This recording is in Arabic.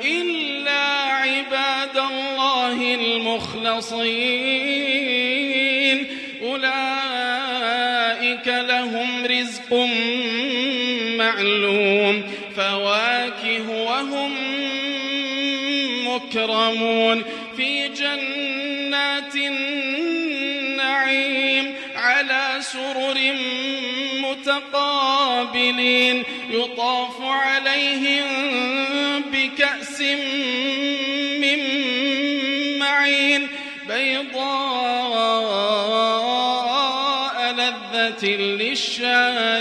إلا عباد الله المخلصين أولئك لهم رزق معلوم فواكه وهم مكرمون في جنات النعيم على سرر متقابلين يطاف عليهم بكأس من معين بيضاء لذة للشاربين